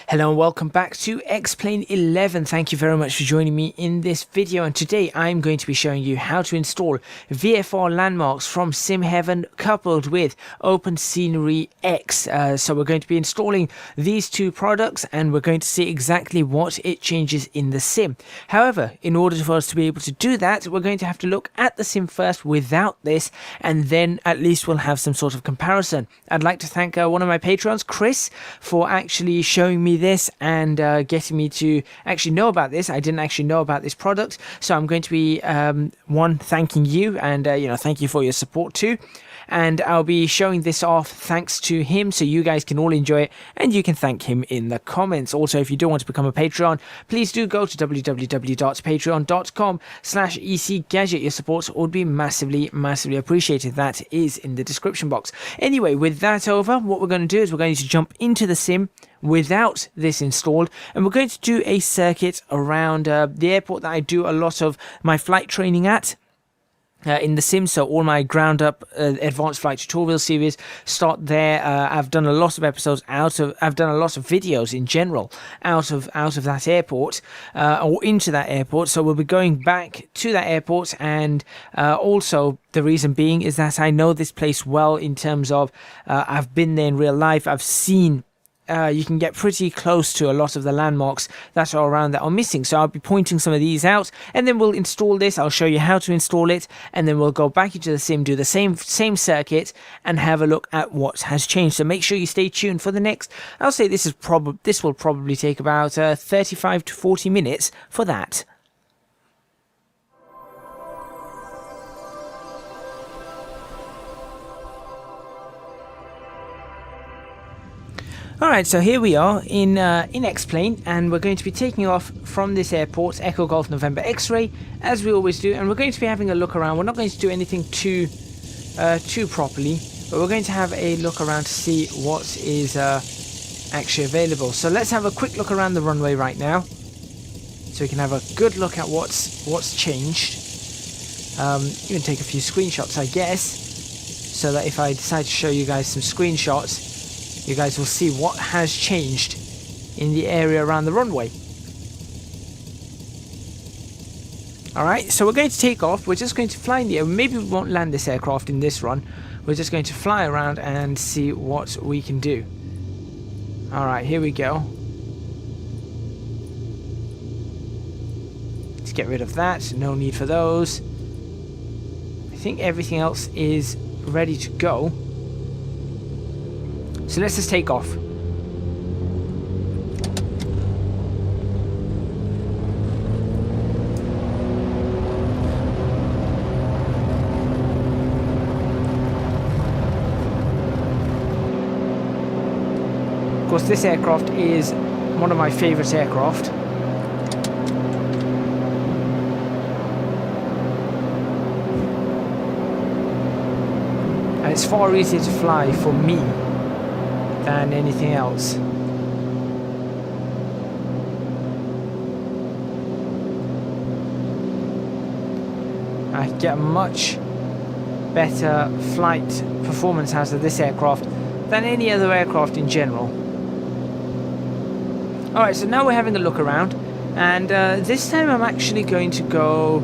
Hello and welcome back to X-Plane 11. Thank you very much for joining me in this video, and today I'm going to be showing you how to install VFR Landmarks from SimHeaven coupled with Open Scenery X. So we're going to be installing these two products and we're going to see exactly what it changes in the sim. However, in order for us to be able to do that, we're going to have to look at the sim first without this, and then at least we'll have some sort of comparison. I'd like to thank one of my patrons, Chris, for actually showing me this and getting me to actually know about this. I didn't actually know about this product, so I'm going to be thanking you, and thank you for your support too. And I'll be showing this off thanks to him, so you guys can all enjoy it and you can thank him in the comments. Also, if you do want to become a Patreon, please do go to www.patreon.com/ecgadget. Your support would be massively appreciated. That is in the description box. Anyway, with that over, what we're going to do is we're going to jump into the sim without this installed, and we're going to do a circuit around the airport that I do a lot of my flight training at. In the sim, so all my ground up advanced flight tutorial series start there. I've done a lot of episodes I've done a lot of videos in general out of that airport or into that airport. So we'll be going back to that airport, and also the reason being is that I know this place well in terms of I've been there in real life. I've seen. You can get pretty close to a lot of the landmarks that are around that are missing. So I'll be pointing some of these out, and then we'll install this. I'll show you how to install it, and then we'll go back into the sim, do the same circuit, and have a look at what has changed. So make sure you stay tuned for the next. I'll say this will probably take about 35 to 40 minutes for that. Alright, so here we are in X-Plane, and we're going to be taking off from this airport, Echo Golf November X-Ray, as we always do, and we're going to be having a look around. We're not going to do anything too properly, but we're going to have a look around to see what is actually available. So let's have a quick look around the runway right now, so we can have a good look at what's changed. Even take a few screenshots, I guess, so that if I decide to show you guys some screenshots, you guys will see what has changed in the area around the runway. Alright, so we're going to take off. We're just going to fly in the air. Maybe we won't land this aircraft in this run. We're just going to fly around and see what we can do. Alright, here we go. Let's get rid of that. No need for those. I think everything else is ready to go. So let's just take off. Of course, this aircraft is one of my favorite aircraft. And it's far easier to fly for me than anything else. I get a much better flight performance out of this aircraft than any other aircraft in general. Alright, so now we're having a look around, and this time I'm actually going to go,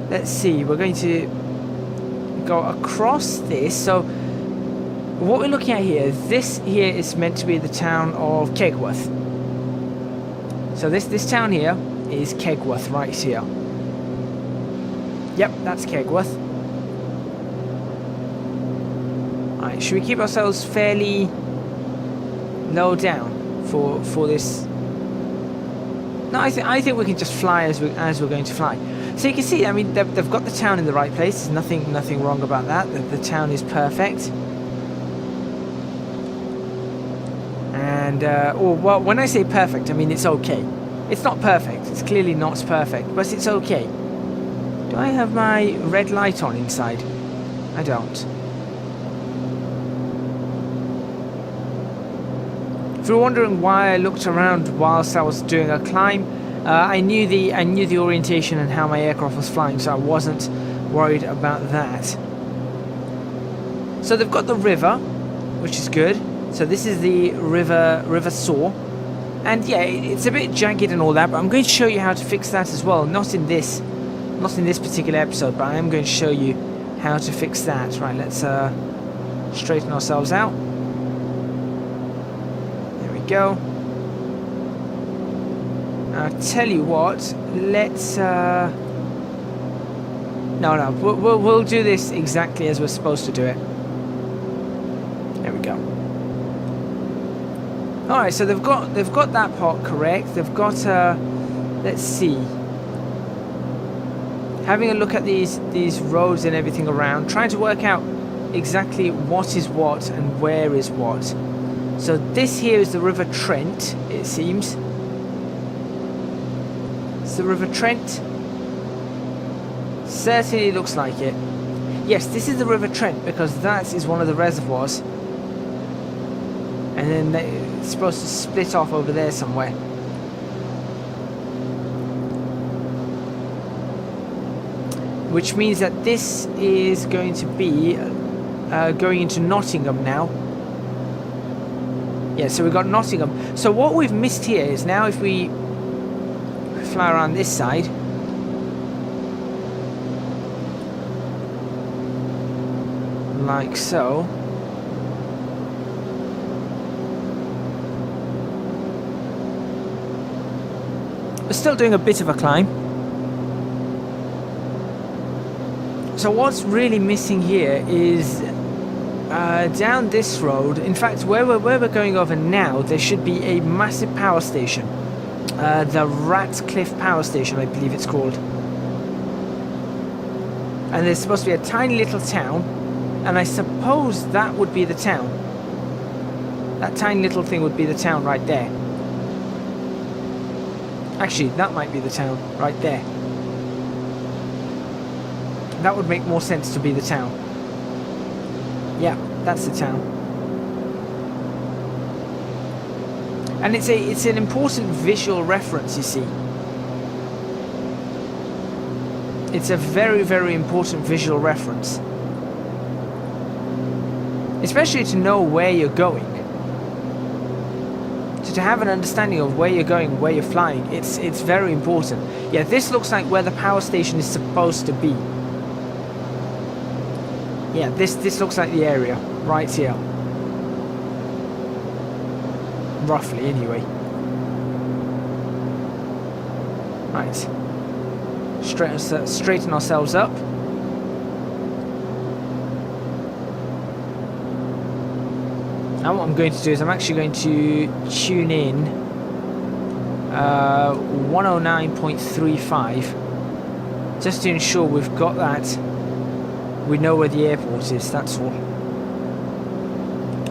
let's see, we're going to go across this. So what we're looking at here, this here is meant to be the town of Kegworth. So this town here is Kegworth right here. Yep, that's Kegworth. Alright, should we keep ourselves fairly low down for this? No, I think we can just fly as we're going to fly. So you can see, I mean, they've got the town in the right place. There's nothing wrong about that. The town is perfect. And, well, when I say perfect, I mean it's okay. It's not perfect. It's clearly not perfect, but it's okay. Do I have my red light on inside? I don't. If you're wondering why I looked around whilst I was doing a climb, I knew the orientation and how my aircraft was flying, so I wasn't worried about that. So they've got the river, which is good. So this is the river Soar, And yeah, it's a bit jagged and all that, but I'm going to show you how to fix that as well. Not in this particular episode, but I am going to show you how to fix that. Right, let's straighten ourselves out. There we go. I'll tell you what, let's no, we'll do this exactly as we're supposed to do it. There we go. All right, so they've got that part correct. They've got let's see. Having a look at these roads and everything around, trying to work out exactly what is what and where is what. So this here is the River Trent, it seems. It's the River Trent. Certainly looks like it. Yes, this is the River Trent because that is one of the reservoirs. And then it's supposed to split off over there somewhere. Which means that this is going to be going into Nottingham now. Yeah, so we've got Nottingham. So what we've missed here is now if we fly around this side, like so. We're still doing a bit of a climb. So what's really missing here is down this road. In fact, where we're going over now, there should be a massive power station. The Ratcliffe Power Station, I believe it's called. And there's supposed to be a tiny little town, and I suppose that would be the town. That tiny little thing would be the town right there. Actually, that might be the town right there. That would make more sense to be the town. Yeah, that's the town. And it's an important visual reference, you see. It's a very, very important visual reference. Especially to know where you're going. To have an understanding of where you're going, where you're flying, it's very important. Yeah, this looks like where the power station is supposed to be. Yeah, this looks like the area right here. Roughly, anyway. Right. Straighten ourselves up. Now what I'm going to do is I'm actually going to tune in 109.35 just to ensure we've got that. We know where the airport is, that's all.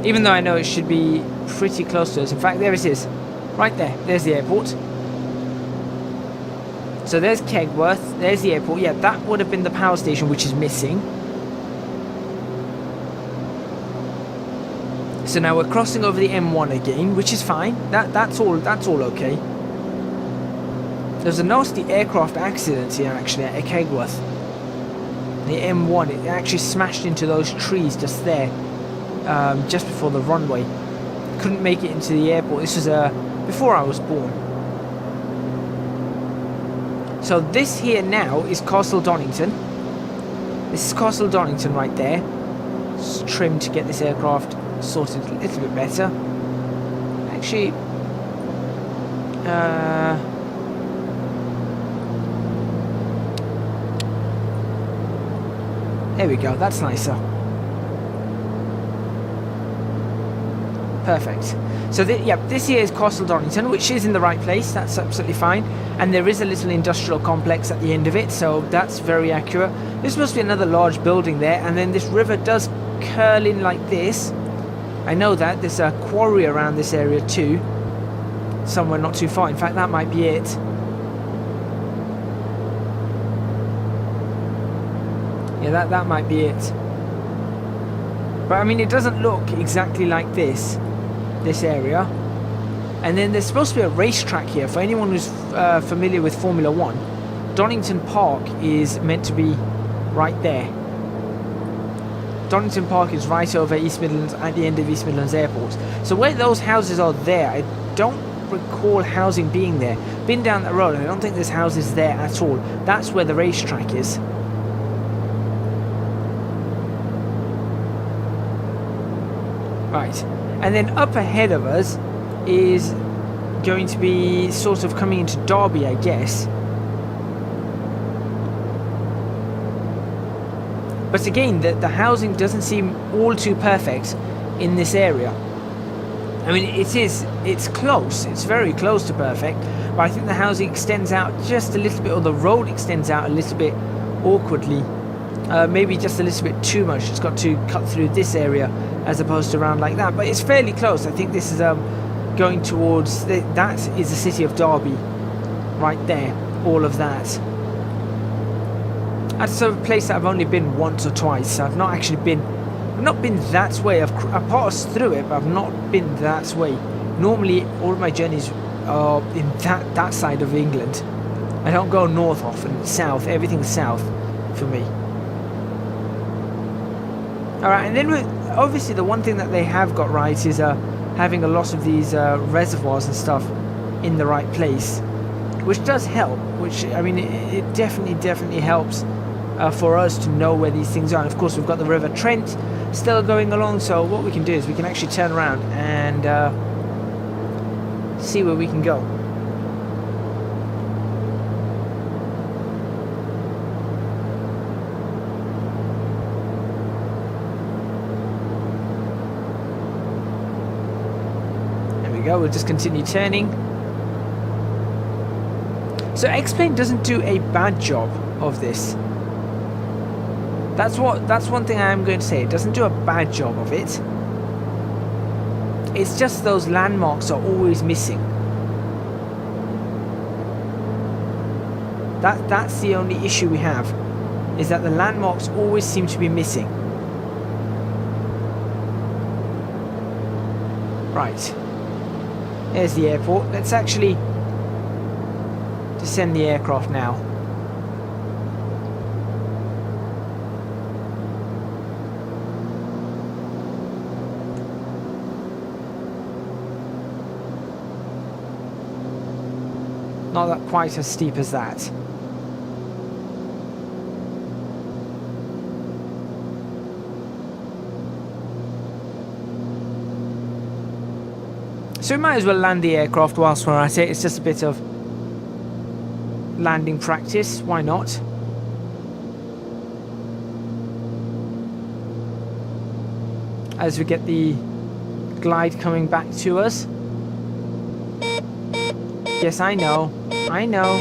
Even though I know it should be pretty close to us. In fact, there it is. Right there. There's the airport. So there's Kegworth. There's the airport. Yeah, that would have been the power station, which is missing. So now we're crossing over the M1 again, which is fine. That's all okay. There's a nasty aircraft accident here actually at Kegworth. The M1, it actually smashed into those trees just there, just before the runway. Couldn't make it into the airport. This was before I was born. So this here now is Castle Donington. This is Castle Donington right there. Just trimmed to get this aircraft sorted a little bit better. Actually, there we go, that's nicer. Perfect. So this here is Castle Donington, which is in the right place. That's absolutely fine. And there is a little industrial complex at the end of it, so that's very accurate. There's supposed to be another large building there, and then this river does curl in like this. I know that. There's a quarry around this area too. Somewhere not too far. In fact, that might be it. Yeah, that might be it. But I mean, it doesn't look exactly like this area. And then there's supposed to be a racetrack here. For anyone who's familiar with Formula 1, Donington Park is meant to be right there. Donington Park is right over East Midlands, at the end of East Midlands Airport. So where those houses are there, I don't recall housing being there. Been down that road, and I don't think there's houses there at all. That's where the racetrack is. Right, and then up ahead of us is going to be sort of coming into Derby, I guess. But again, the housing doesn't seem all too perfect in this area. I mean, it's close, it's very close to perfect, but I think the housing extends out just a little bit, or the road extends out a little bit awkwardly. Maybe just a little bit too much. It's got to cut through this area as opposed to around like that, but it's fairly close. I think this is going towards, that is the city of Derby, right there, all of that. That's a place that I've only been once or twice. I've not actually been, I've not been that way. I've passed through it, but I've not been that way. Normally, all of my journeys are in that side of England. I don't go north often, south. Everything's south for me. Alright, and then obviously the one thing that they have got right is having a lot of these reservoirs and stuff in the right place, which does help, which, I mean, it definitely helps for us to know where these things are. And of course, we've got the River Trent still going along, so what we can do is we can actually turn around and see where we can go. Go, we'll just continue turning. So X-Plane doesn't do a bad job of this. That's one thing I am going to say. It doesn't do a bad job of it. It's just those landmarks are always missing. That's the only issue we have, is that the landmarks always seem to be missing. Right. There's the airport. Let's actually descend the aircraft now. Not that quite as steep as that. So we might as well land the aircraft whilst we're at it. It's just a bit of landing practice. Why not? As we get the glide coming back to us. Yes, I know. I know.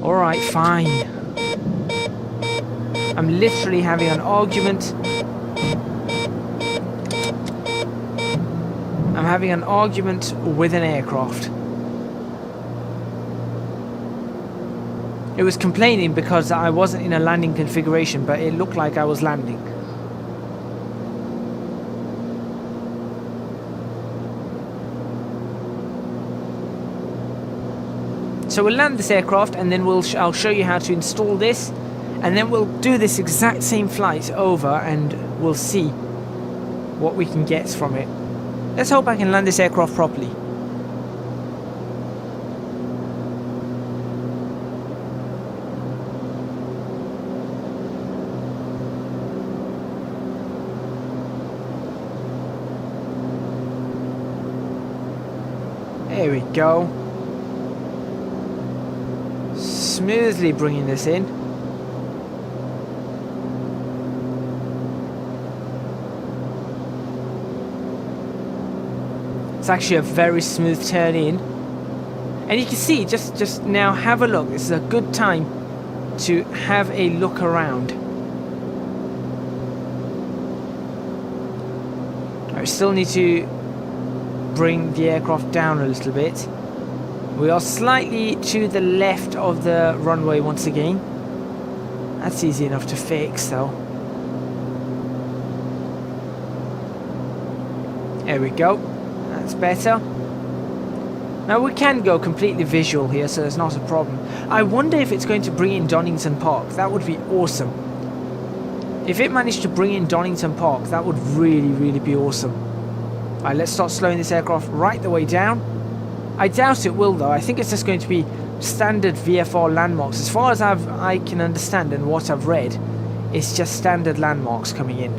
Alright, fine. I'm literally having an argument. I'm having an argument with an aircraft. It was complaining because I wasn't in a landing configuration, but it looked like I was landing. So we'll land this aircraft, and then I'll show you how to install this, and then we'll do this exact same flight over, and we'll see what we can get from it. Let's hope I can land this aircraft properly. There we go. Smoothly bringing this in. It's actually a very smooth turn in, and you can see just now, have a look. This is a good time to have a look around. I still need to bring the aircraft down a little bit. We are slightly to the left of the runway once again. That's easy enough to fix though. There we go. That's better. Now we can go completely visual here, so there's not a problem. I wonder if it's going to bring in Donington Park. That would be awesome. If it managed to bring in Donington Park, that would really be awesome. Alright, let's start slowing this aircraft right the way down. I doubt it will though. I think it's just going to be standard VFR landmarks. As far as I can understand and what I've read, it's just standard landmarks coming in.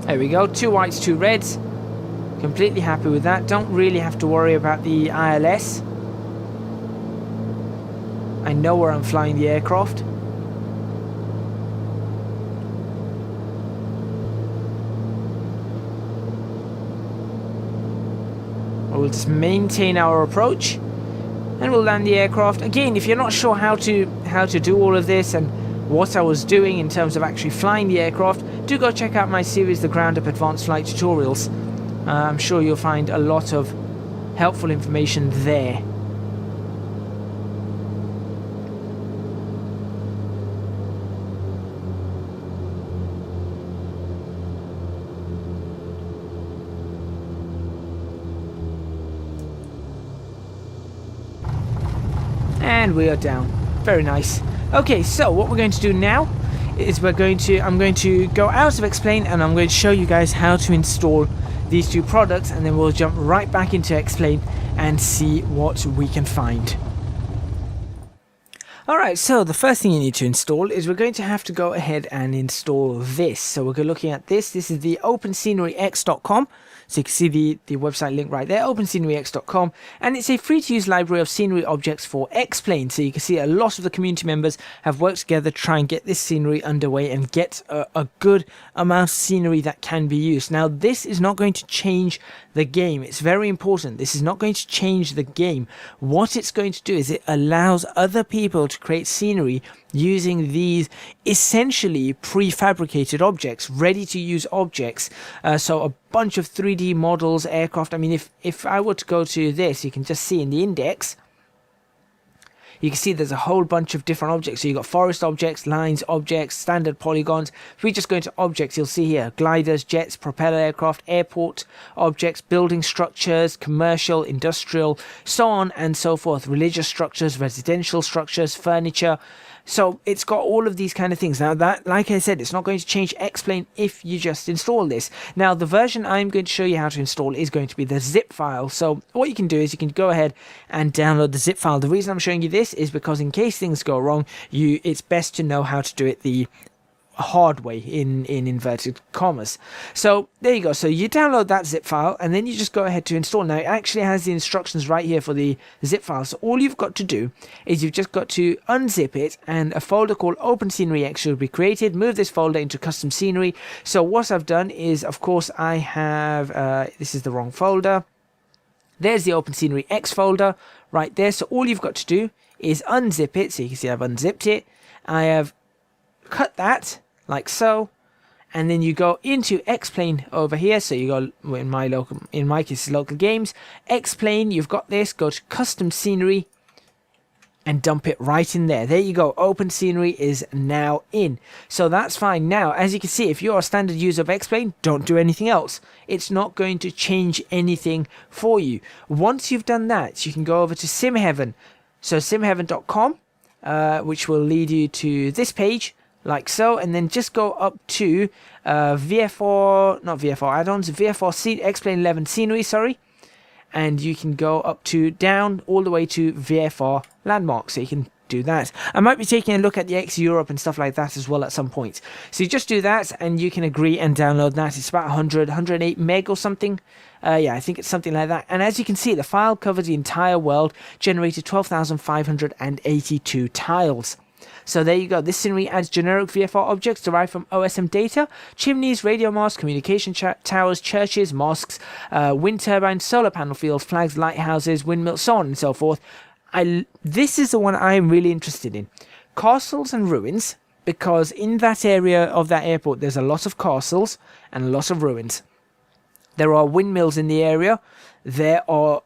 There we go, 2 whites, 2 reds. Completely happy with that. Don't really have to worry about the ILS. I know where I'm flying the aircraft. We'll just maintain our approach and we'll land the aircraft. Again, if you're not sure how to do all of this and what I was doing in terms of actually flying the aircraft, do go check out my series, The Ground Up Advanced Flight Tutorials. I'm sure you'll find a lot of helpful information there. And we are down. Very nice. Okay, so what we're going to do now is I'm going to go out of Explain and I'm going to show you guys how to install these two products, and then we'll jump right back into Explain and see what we can find. Alright, so the first thing you need to install is we're going to have to go ahead and install this. So we're looking at this. This is the OpenSceneryX.com. So you can see the website link right there, OpenSceneryX.com, and it's a free-to-use library of scenery objects for X-Plane. So you can see a lot of the community members have worked together to try and get this scenery underway and get a good amount of scenery that can be used. Now, this is not going to change the game. It's very important. This is not going to change the game. What it's going to do is it allows other people to create scenery using these essentially prefabricated objects, ready to use objects. So a bunch of 3D models, aircraft. I mean, if I were to go to this, you can just see in the index, you can see there's a whole bunch of different objects. So you've got forest objects, lines, objects, standard polygons. If we just go into objects, you'll see here gliders, jets, propeller aircraft, airport objects, building structures, commercial, industrial, so on and so forth, religious structures, residential structures, furniture. So it's got all of these kind of things. Now that, like I said, it's not going to change X-Plane if you just install this. Now the version I'm going to show you how to install is going to be the zip file. So what you can do is you can go ahead and download the zip file. The reason I'm showing you this is because in case things go wrong, it's best to know how to do it the hard way in inverted commas. So there you go. So you download that zip file and then you just go ahead to install. Now it actually has the instructions right here for the zip file. So all you've got to do is you've just got to unzip it and a folder called OpenSceneryX should be created. Move this folder into custom scenery. So what I've done is, of course, I have this is the wrong folder. There's the OpenSceneryX folder right there. So all you've got to do is unzip it. So you can see I've unzipped it. I have cut that like so, and then you go into X-Plane over here. So you go in my case local games, X-Plane, you've got this, go to custom scenery and dump it right in there. There you go. Open Scenery is now in. So that's fine. Now, as you can see, if you're a standard user of X-Plane, don't do anything else. It's not going to change anything for you. Once you've done that, you can go over to SimHeaven. So SimHeaven.com, which will lead you to this page, like so, and then just go up to VFR add-ons, VFR X-Plane 11 scenery, sorry, and you can go up to down all the way to VFR landmarks. So you can do that. I might be taking a look at the X Europe and stuff like that as well at some point. So you just do that and you can agree and download that. It's about 108 meg or something. Yeah, I think it's something like that. And as you can see, the file covers the entire world, generated 12,582 tiles. So there you go. This scenery adds generic VFR objects derived from OSM data: chimneys, radio masts, communication towers, churches, mosques, wind turbines, solar panel fields, flags, lighthouses, windmills, so on and so forth. This is the one I'm really interested in. Castles and ruins, because in that area of that airport there's a lot of castles and a lot of ruins. There are windmills in the area. There are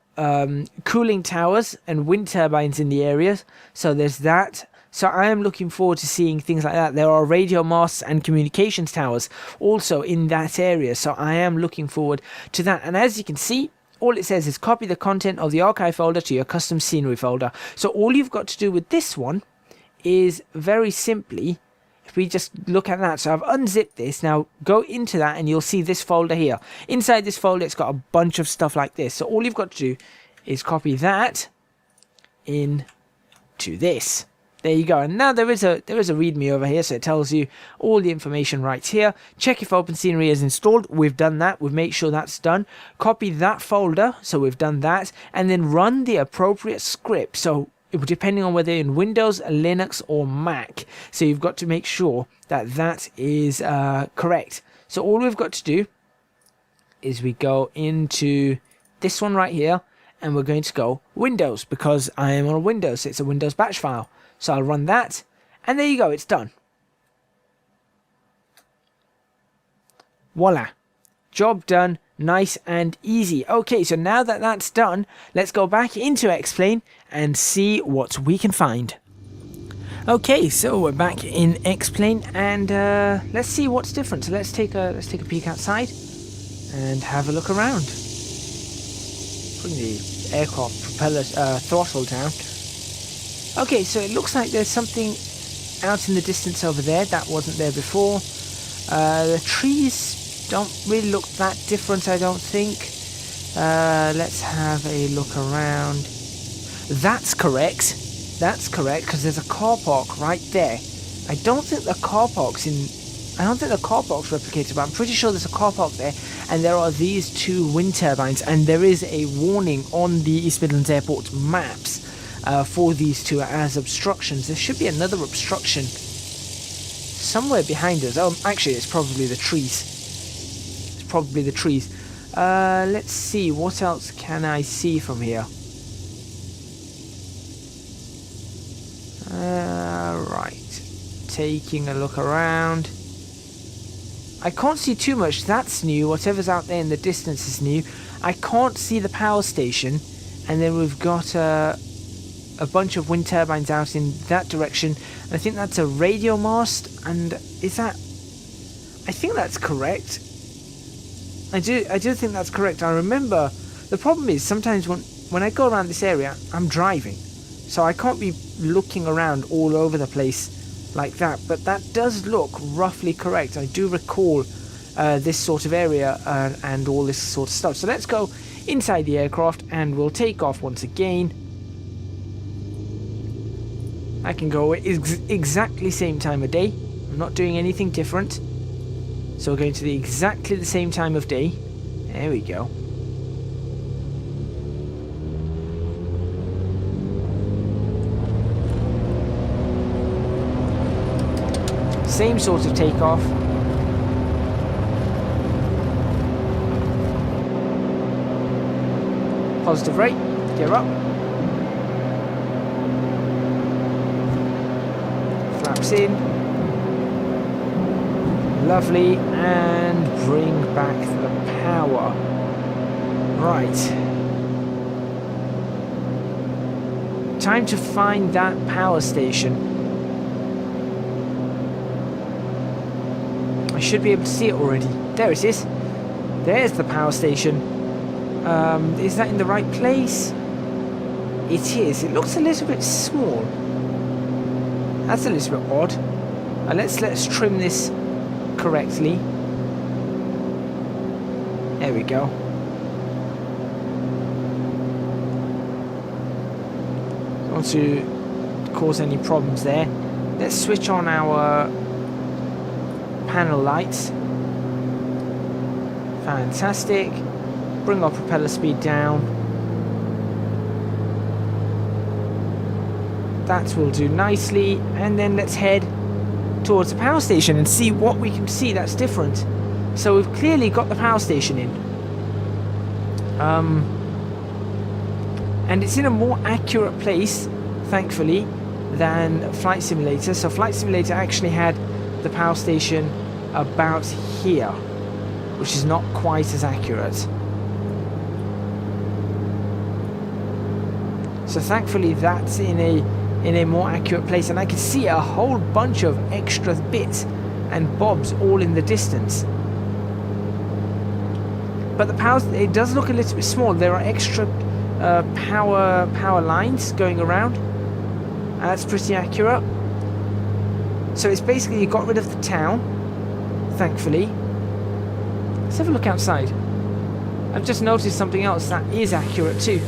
cooling towers and wind turbines in the area. So there's that. So I am looking forward to seeing things like that. There are radio masts and communications towers also in that area. So I am looking forward to that. And as you can see, all it says is copy the content of the archive folder to your custom scenery folder. So all you've got to do with this one is very simply if we just look at that, so I've unzipped this. Now go into that and you'll see this folder here. Inside this folder, it's got a bunch of stuff like this. So all you've got to do is copy that into this. There you go. And now there is a readme over here, so it tells you all the information right here. Check if OpenScenery is installed. We've done that. We've made sure that's done. Copy that folder, so we've done that, and then run the appropriate script. So depending on whether in Windows, Linux, or Mac. So you've got to make sure that that is correct. So all we've got to do is we go into this one right here, and we're going to go Windows, because I am on a Windows. So it's a Windows batch file. So I'll run that, and there you go, it's done. Voila. Job done, nice and easy. Okay, so now that that's done, let's go back into X-Plane and see what we can find. Okay, so we're back in X-Plane, and let's see what's different. So let's take a peek outside and have a look around. Putting the aircraft propeller throttle down. Okay, so it looks like there's something out in the distance over there that wasn't there before. The trees don't really look that different, I don't think. Let's have a look around. That's correct. That's correct, because there's a car park right there. I don't think the car park's replicated, but I'm pretty sure there's a car park there, and there are these two wind turbines, and there is a warning on the East Midlands Airport maps for these two as obstructions. There should be another obstruction somewhere behind us. Oh, actually, it's probably the trees. It's probably the trees. Let's see, what else can I see from here? Right, taking a look around. I can't see too much. That's new. Whatever's out there in the distance is new. I can't see the power station, and then we've got a bunch of wind turbines out in that direction. And I think that's a radio mast. And is that? I think that's correct. I do think that's correct. I remember. The problem is sometimes when I go around this area, I'm driving, so I can't be looking around all over the place like that. But that does look roughly correct. I do recall this sort of area and all this sort of stuff. So let's go inside the aircraft and we'll take off once again. I can go exactly same time of day. I'm not doing anything different. So we're going to exactly the same time of day. There we go. Same sort of takeoff. Positive rate. Gear up. Flaps in. Lovely. And bring back the power. Right. Time to find that power station. I should be able to see it already. There it is. There's the power station. Is that in the right place? It is. It looks a little bit small. That's a little bit odd. Let's trim this correctly. There we go. Don't want to cause any problems there. Let's switch on our panel lights. Fantastic. Bring our propeller speed down. That will do nicely. And then let's head towards the power station and see what we can see that's different. So we've clearly got the power station in. And it's in a more accurate place, thankfully, than Flight Simulator. So Flight Simulator actually had the power station about here, which is not quite as accurate. So thankfully that's in a more accurate place, and I can see a whole bunch of extra bits and bobs all in the distance. But the power, it does look a little bit small. There are extra power lines going around. That's pretty accurate. So it's basically got rid of the town, thankfully. Let's have a look outside. I've just noticed something else that is accurate too.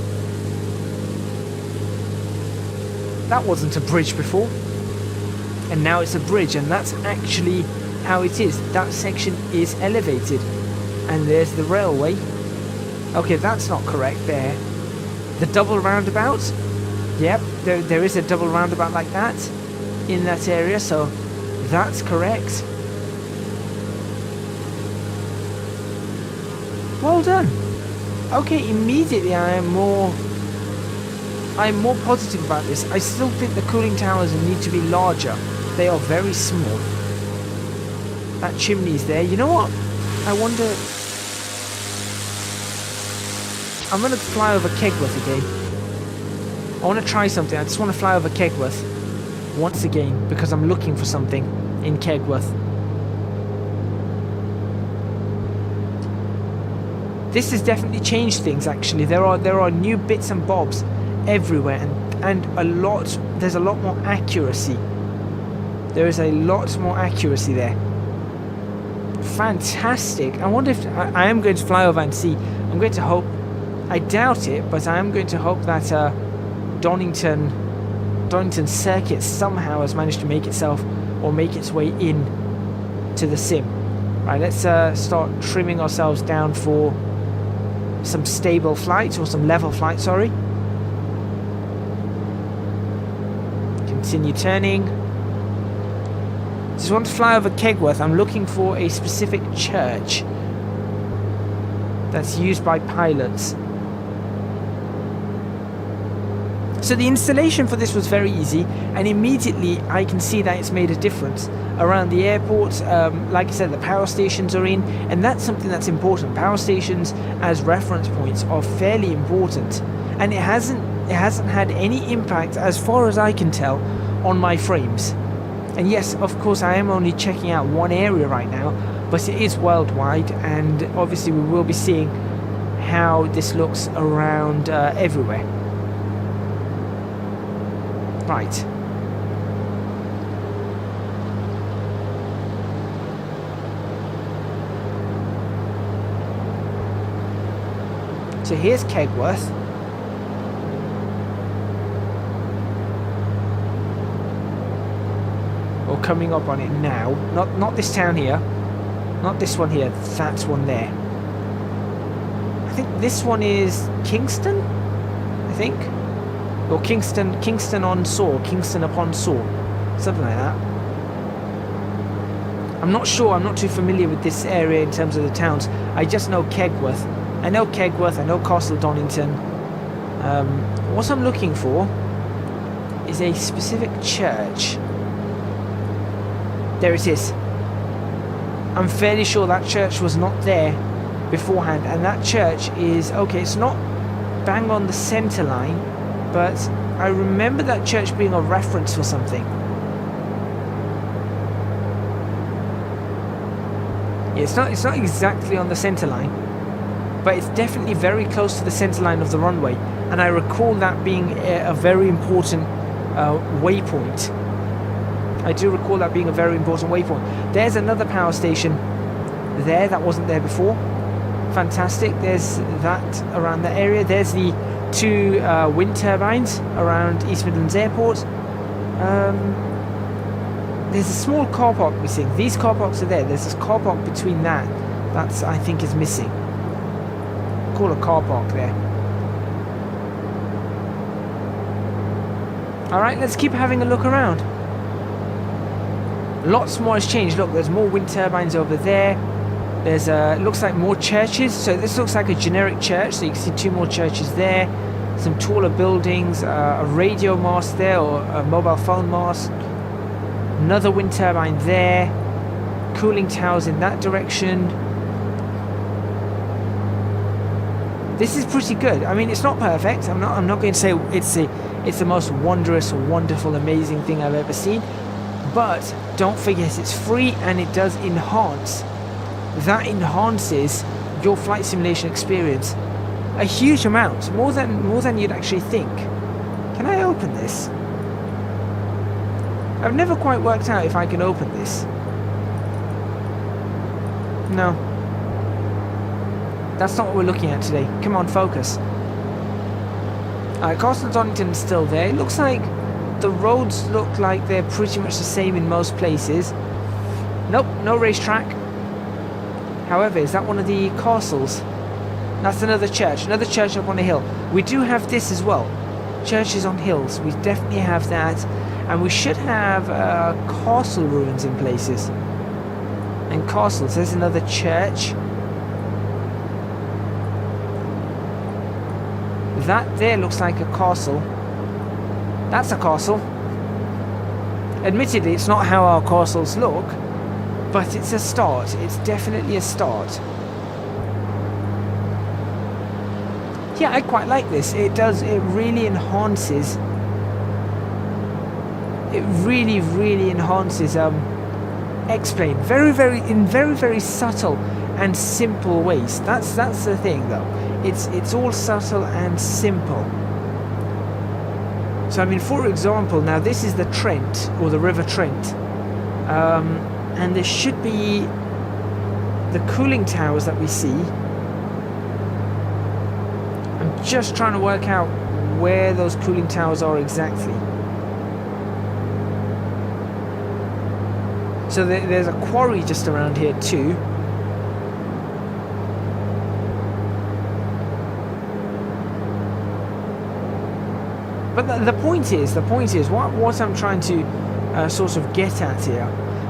That wasn't a bridge before, and now it's a bridge, and that's actually how it is. That section is elevated, and there's the railway. Okay, that's not correct there. The double roundabout, yep, there is a double roundabout like that in that area, so that's correct. Well done. Okay, immediately I am more positive about this. I still think the cooling towers need to be larger. They are very small. That chimney's there. You know what? I wonder... I'm going to fly over Kegworth again. I want to try something. I just want to fly over Kegworth once again because I'm looking for something in Kegworth. This has definitely changed things, actually. There are new bits and bobs everywhere, and there's a lot more accuracy. There is a lot more accuracy there. Fantastic. I wonder if I am going to fly over and see. I'm going to hope, I doubt it, but I am going to hope that Donington Circuit somehow has managed to make itself or make its way in to the sim. Right, let's start trimming ourselves down for some stable flights, or some level flight, sorry. Continue turning. Just want to fly over Kegworth. I'm looking for a specific church that's used by pilots. So the installation for this was very easy, and immediately I can see that it's made a difference. Around the airport, like I said, the power stations are in, and that's something that's important. Power stations as reference points are fairly important, and it hasn't had any impact, as far as I can tell, on my frames. And yes, of course, I am only checking out one area right now, but it is worldwide, and obviously we will be seeing how this looks around everywhere. Right. So here's Kegworth. Or coming up on it now. Not this town here. Not this one here. That one there. I think this one is Kingston, I think. Or Kingston on Soar, Kingston upon Soar, something like that. I'm not sure, I'm not too familiar with this area in terms of the towns. I just know Kegworth. I know Kegworth, I know Castle Donington. What I'm looking for is a specific church. There it is. I'm fairly sure that church was not there beforehand, and that church is, okay, it's not bang on the centre line, but I remember that church being a reference for something. Yeah, it's not exactly on the centre line, but it's definitely very close to the centre line of the runway, and I recall that being a very important waypoint. I do recall that being a very important waypoint. There's another power station there that wasn't there before. Fantastic. There's that around the area. There's the two wind turbines around East Midlands Airport. There's a small car park missing. These car parks are there. There's this car park between that. That's, I think, is missing. Call a car park there. Alright, let's keep having a look around. Lots more has changed. Look, there's more wind turbines over there. There's looks like more churches. So this looks like a generic church. So you can see two more churches there. Some taller buildings. A radio mast there, or a mobile phone mast. Another wind turbine there. Cooling towers in that direction. This is pretty good. I mean, it's not perfect. I'm not going to say it's the most wondrous, wonderful, amazing thing I've ever seen. But don't forget, it's free and it does enhance. That enhances your flight simulation experience a huge amount, more than you'd actually think. Can I open this? I've never quite worked out if I can open this. No. That's not what we're looking at today. Come on, focus. Castle Donington is still there. It looks like the roads look like they're pretty much the same in most places. Nope, no racetrack. However, is that one of the castles? That's another church up on a hill. We do have this as well. Churches on hills. We definitely have that. And we should have castle ruins in places. And castles. There's another church. That there looks like a castle. That's a castle. Admittedly, it's not how our castles look, but it's a start. It's definitely a start. Yeah, I quite like this. It does, it really enhances. It really, really enhances X-Plane. In very subtle and simple ways. That's the thing though. It's all subtle and simple. So I mean, for example, now this is the Trent, or the River Trent. And there should be the cooling towers that we see. I'm just trying to work out where those cooling towers are exactly. So there's a quarry just around here too. But the point is, what I'm trying to sort of get at here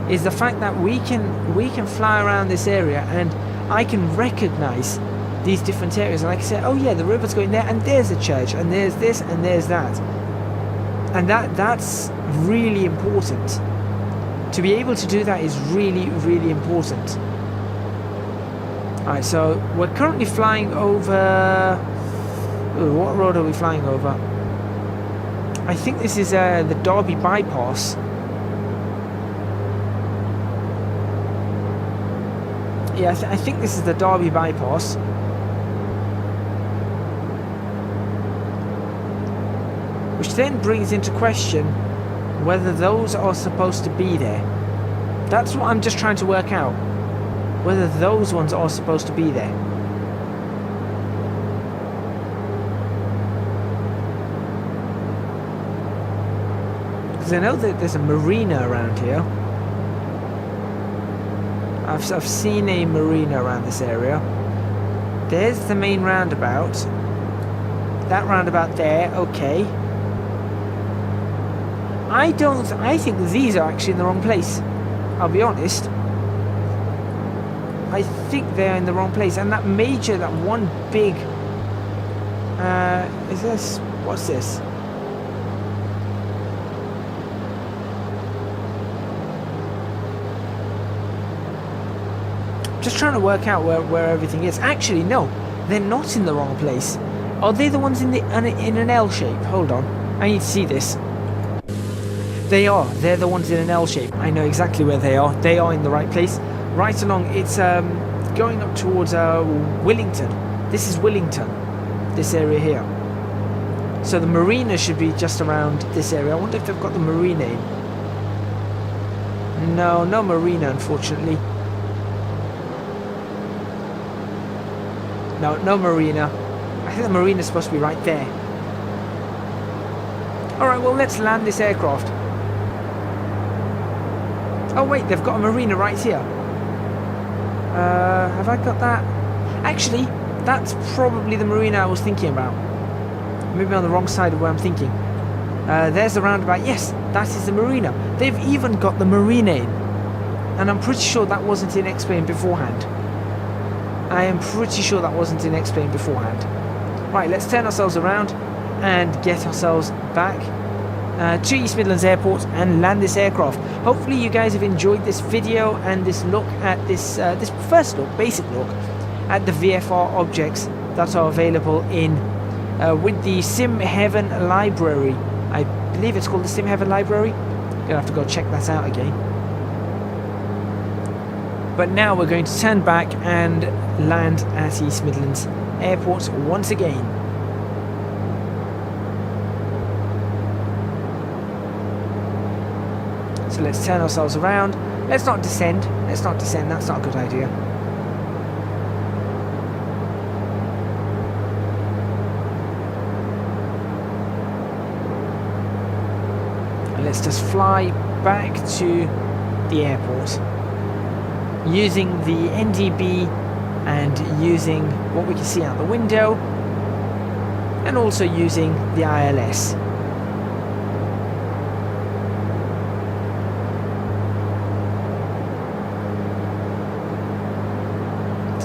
is the fact that we can fly around this area and I can recognize these different areas, and I can say, oh yeah, the river's going there, and there's a church, and there's this, and there's that, and that's really important. To be able to do that is really, really important. Alright, so we're currently flying over... Ooh, what road are we flying over? I think this is the Derby bypass. Yeah, I think this is the Derby bypass. Which then brings into question whether those are supposed to be there. That's what I'm just trying to work out. Whether those ones are supposed to be there. Because I know that there's a marina around here. I've seen a marina around this area. There's the main roundabout. That roundabout there, okay. I think these are actually in the wrong place. I'll be honest. I think they're in the wrong place. And that one big... is this... What's this? Just trying to work out where everything is. Actually, no. They're not in the wrong place. Are they the ones in an L shape? Hold on. I need to see this. They are. They're the ones in an L shape. I know exactly where they are. They are in the right place. Right along. It's going up towards Willington. This is Willington. This area here. So the marina should be just around this area. I wonder if they've got the marina in. No, no marina, unfortunately. No, no marina. I think the marina is supposed to be right there. Alright, well, let's land this aircraft. Oh wait, they've got a marina right here. Have I got that? Actually, that's probably the marina I was thinking about. Maybe on the wrong side of where I'm thinking. There's the roundabout. Yes, that is the marina. They've even got the marina in. And I'm pretty sure that wasn't in X-Plane beforehand. I am pretty sure that wasn't in X-Plane beforehand. Right, let's turn ourselves around and get ourselves back to East Midlands Airport and land this aircraft. Hopefully you guys have enjoyed this video and this look at this first look, basic look at the VFR objects that are available in with the SimHeaven library. I believe it's called the SimHeaven library. Gonna have to go check that out again. But now we're going to turn back and land at East Midlands Airport once again. So let's turn ourselves around. Let's not descend. Let's not descend. That's not a good idea. And let's just fly back to the airport using the NDB and using what we can see out the window, and also using the ILS.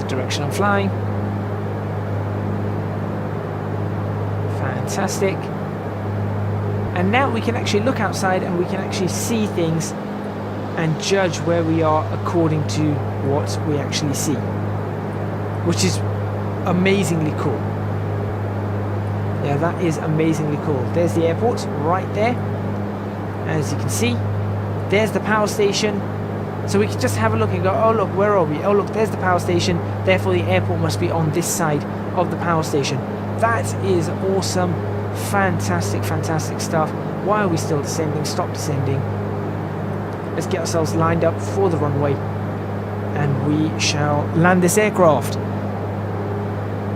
Direction I'm flying. Fantastic. And now we can actually look outside and we can actually see things and judge where we are according to what we actually see, which is amazingly cool. Yeah, that is amazingly cool. There's the airport right there. As you can see, there's the power station. So we can just have a look and go, oh look, where are we? Oh look, there's the power station. Therefore the airport must be on this side of the power station. That is awesome. Fantastic, fantastic stuff. Why are we still descending? Stop descending. Let's get ourselves lined up for the runway and we shall land this aircraft.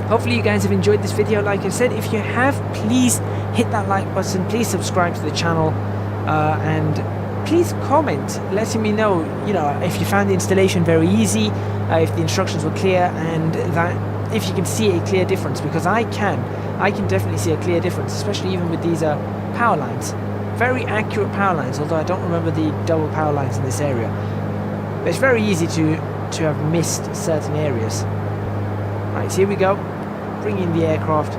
Hopefully you guys have enjoyed this video. Like I said, if you have, please hit that like button. Please subscribe to the channel and please comment letting me know, if you found the installation very easy, if the instructions were clear, and that if you can see a clear difference, because I can definitely see a clear difference, especially even with these power lines. Very accurate power lines, although I don't remember the double power lines in this area. But it's very easy to have missed certain areas. Right, so here we go. Bringing the aircraft,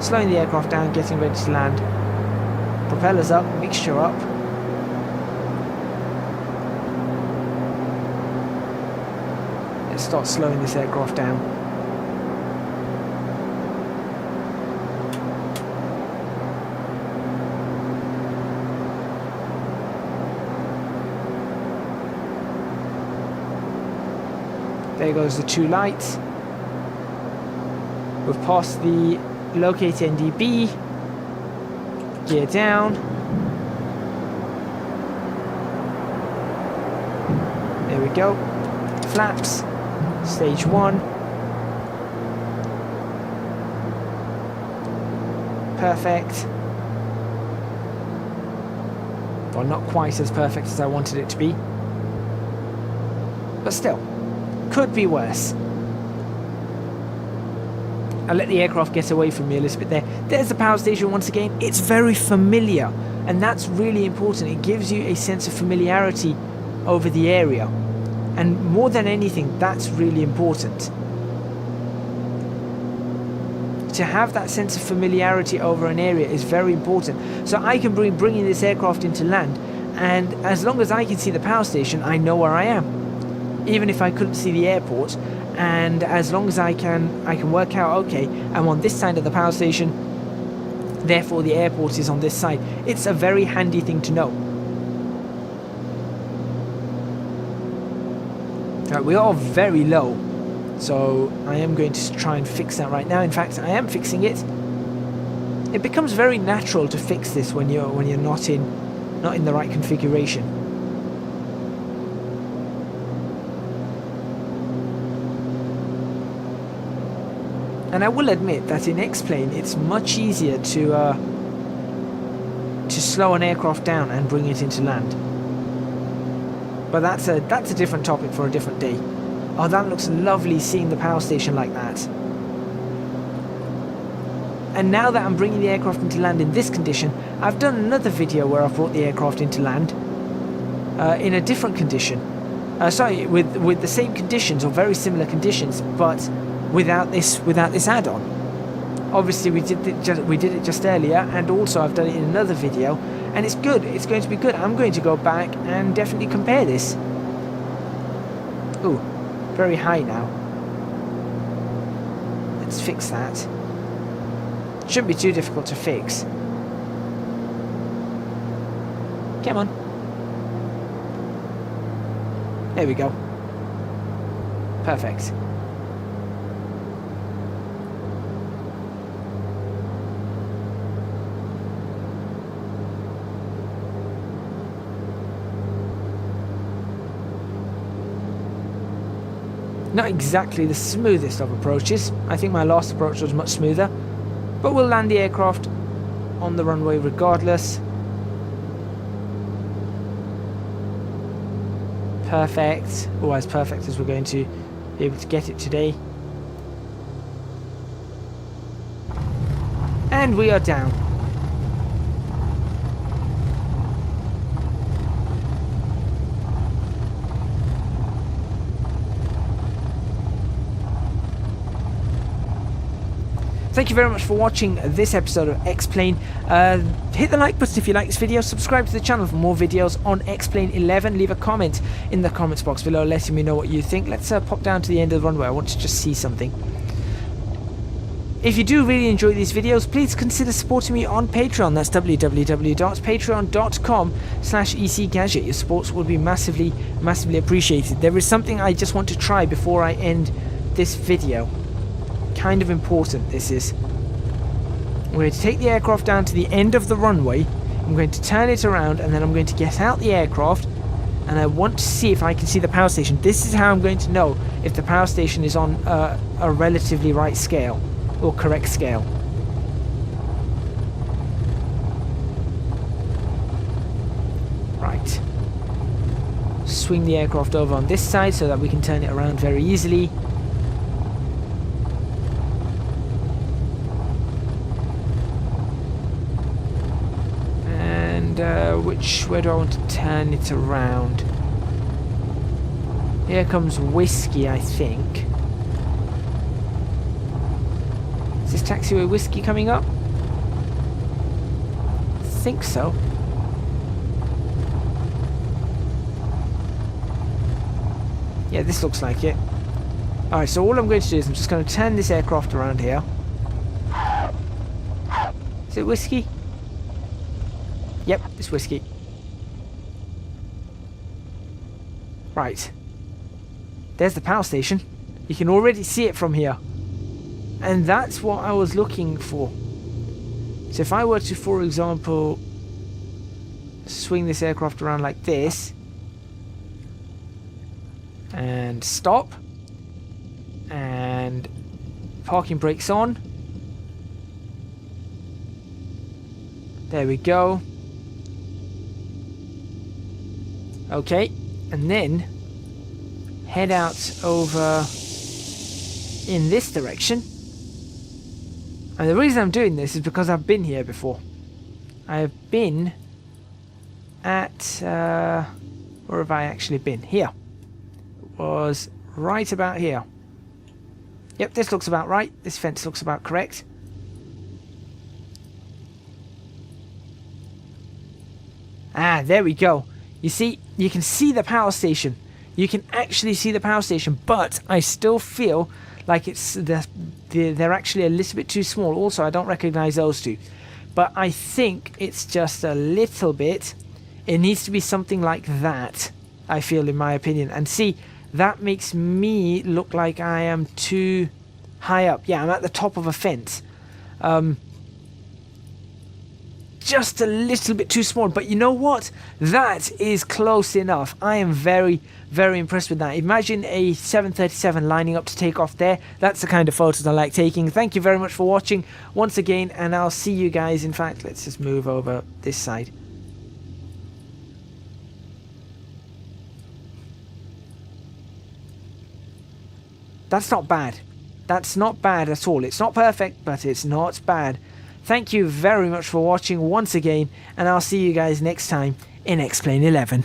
slowing the aircraft down, getting ready to land. Propellers up, mixture up. Let's start slowing this aircraft down. There goes the two lights. We've passed the locate NDB. Gear down. There we go. Flaps. Stage 1. Perfect. Well, not quite as perfect as I wanted it to be. But still. Could be worse. I'll let the aircraft get away from me a little bit there. There's the power station once again. It's very familiar, and that's really important. It gives you a sense of familiarity over the area, and more than anything, that's really important. To have that sense of familiarity over an area is very important. So I can bringing this aircraft into land, and as long as I can see the power station, I know where I am. Even if I couldn't see the airport, and as long as I can work out, okay, I'm on this side of the power station, therefore the airport is on this side. It's a very handy thing to know. Right, we are very low, so I am going to try and fix that right now. In fact, I am fixing it. It becomes very natural to fix this when you're not in the right configuration. And I will admit that in X-Plane it's much easier to slow an aircraft down and bring it into land. But that's a different topic for a different day. Oh, that looks lovely, seeing the power station like that. And now that I'm bringing the aircraft into land in this condition, I've done another video where I've brought the aircraft into land in a different condition. Sorry, with the same conditions or very similar conditions, but without this add-on. Obviously we did it just earlier, and also I've done it in another video, and it's good. It's going to be good. I'm going to go back and definitely compare this. Ooh, very high now. Let's fix that. Shouldn't be too difficult to fix. Come on. There we go. Perfect. Not exactly the smoothest of approaches. I think my last approach was much smoother. But we'll land the aircraft on the runway regardless. Perfect. Oh, as perfect as we're going to be able to get it today. And we are down. Thank you very much for watching this episode of X-Plane. Hit the like button if you like this video. Subscribe to the channel for more videos on X-Plane 11. Leave a comment in the comments box below letting me know what you think. Let's pop down to the end of the runway. I want to just see something. If you do really enjoy these videos, please consider supporting me on Patreon. That's www.patreon.com/ecgadget. Your support would be massively, massively appreciated. There is something I just want to try before I end this video. Kind of important this is. I'm going to take the aircraft down to the end of the runway. I'm going to turn it around and then I'm going to get out the aircraft, and I want to see if I can see the power station. This is how I'm going to know if the power station is on a relatively right scale or correct scale. Right. Swing the aircraft over on this side so that we can turn it around very easily. Where do I want to turn it around? Here comes Whiskey, I think. Is this taxiway Whiskey coming up? I think so. Yeah, this looks like it. Alright, so all I'm going to do is I'm just going to turn this aircraft around here. Is it Whiskey? Yep, it's Whiskey. Right. There's the power station. You can already see it from here. And that's what I was looking for. So if I were to, for example, swing this aircraft around like this and stop and parking brakes on. There we go. Okay, and then head out over in this direction. And the reason I'm doing this is because I've been here before. I have been at where have I actually been? Here. It was right about here. Yep, this looks about right. This fence looks about correct. Ah, there we go. You see, you can see the power station. You can actually see the power station, but I still feel like it's they're actually a little bit too small. Also, I don't recognize those two. But I think it's just a little bit. It needs to be something like that, I feel, in my opinion. And see, that makes me look like I am too high up. Yeah, I'm at the top of a fence. Just a little bit too small, but you know what? That is close enough. I am very, very impressed with that. Imagine a 737 lining up to take off there. That's the kind of photos I like taking. Thank you very much for watching once again, and I'll see you guys. In fact, let's just move over this side. That's not bad. That's not bad at all. It's not perfect, but it's not bad. Thank you very much for watching once again, and I'll see you guys next time in X-Plane 11.